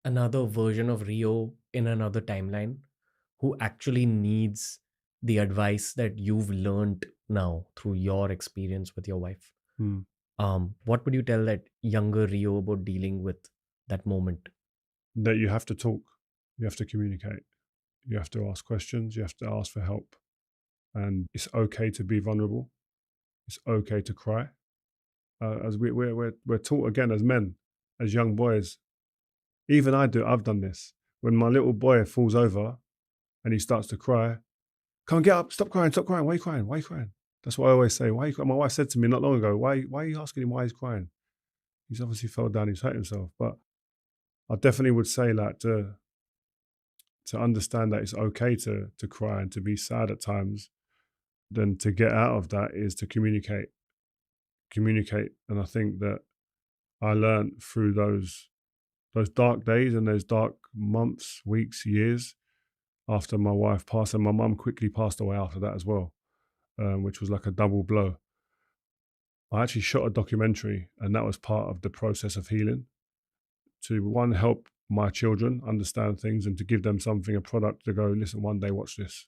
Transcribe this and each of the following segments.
another version of Rio in another timeline who actually needs the advice that you've learned now through your experience with your wife. Mm. What would you tell that younger Rio about dealing with that moment? That you have to talk, you have to communicate, you have to ask questions, you have to ask for help. And it's okay to be vulnerable, it's okay to cry. As we're taught again as men, as young boys, even I've done this. When my little boy falls over and he starts to cry, come on, get up, stop crying, why are you crying? Why are you crying? That's what I always say. Why are you crying? My wife said to me not long ago, why are you asking him why he's crying? He's obviously fell down, he's hurt himself. But I definitely would say that to understand that it's okay to cry and to be sad at times, then to get out of that is to communicate. And I think that I learned through those dark days and those dark months, weeks, years after my wife passed, and my mum quickly passed away after that as well, which was like a double blow. I actually shot a documentary, and that was part of the process of healing, to one, help my children understand things and to give them something, a product to go, listen, one day watch this,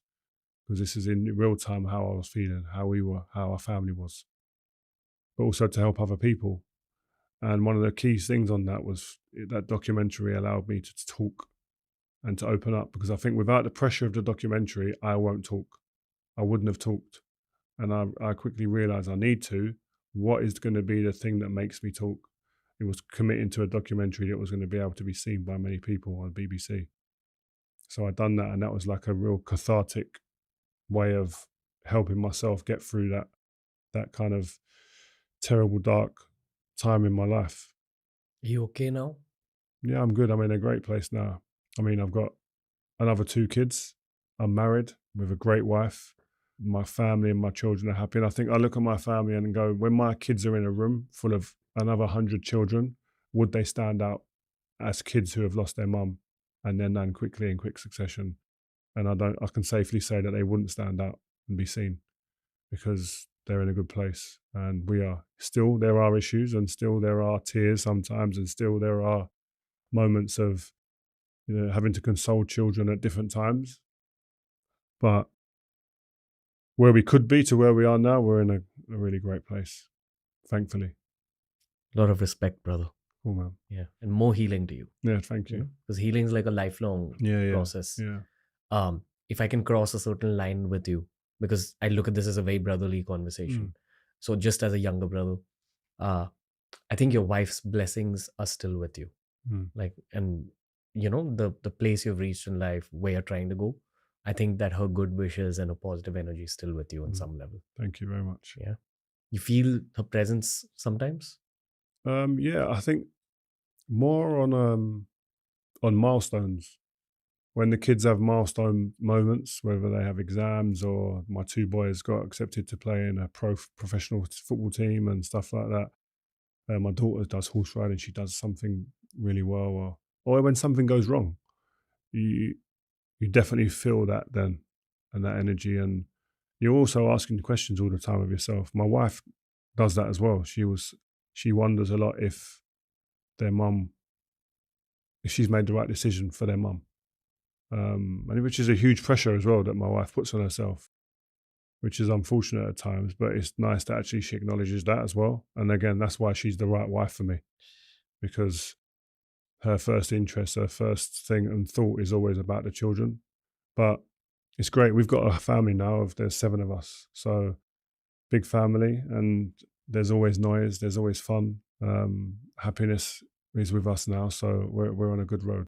because this is in real time how I was feeling, how we were, how our family was, but also to help other people. And one of the key things on that was that documentary allowed me to talk and to open up, because I think without the pressure of the documentary, I won't talk. I wouldn't have talked. And I quickly realized I need to. What is going to be the thing that makes me talk? It was committing to a documentary that was going to be able to be seen by many people on BBC. So I done that, and that was like a real cathartic way of helping myself get through that kind of terrible dark time in my life. Are you okay now? Yeah, I'm good. I'm in a great place now. I mean, I've got another two kids. I'm married with a great wife. My family and my children are happy. And I think I look at my family and go, when my kids are in a room full of another 100 children, would they stand out as kids who have lost their mum and their nan quickly in quick succession? And I can safely say that they wouldn't stand out and be seen, because they're in a good place. And we are still, there are issues, and still there are tears sometimes, and still there are moments of, having to console children at different times. But where we could be to where we are now, we're in a really great place, thankfully. A lot of respect, brother. Oh man. Yeah. And more healing to you, Yeah, thank you. because healing is like a lifelong Yeah, yeah, process. yeah. If I can cross a certain line with you, because I look at this as a very brotherly Mm, conversation. So just as a younger brother, uh, I think your wife's blessings are still with you. mm, Like, and the place you've reached in life, where you're trying to go. I think that her good wishes and her positive energy is still with you on mm. some level. Thank you very much. Yeah. You feel her presence sometimes? Yeah, I think more on milestones. When the kids have milestone moments, whether they have exams or my two boys got accepted to play in a professional football team and stuff like that. My daughter does horse riding; she does something really well, or when something goes wrong, you you definitely feel that then, and that energy, and you're also asking questions all the time of yourself. My wife does that as well. She wonders a lot their mum if she's made the right decision for their mum, and which is a huge pressure as well that my wife puts on herself, which is unfortunate at times. But it's nice that actually she acknowledges that as well. And again, that's why she's the right wife for me, because her first interest, her first thing and thought is always about the children. But it's great. We've got a family now of there's seven of us, so big family, and there's always noise, there's always fun. Happiness is with us now, so we're on a good road.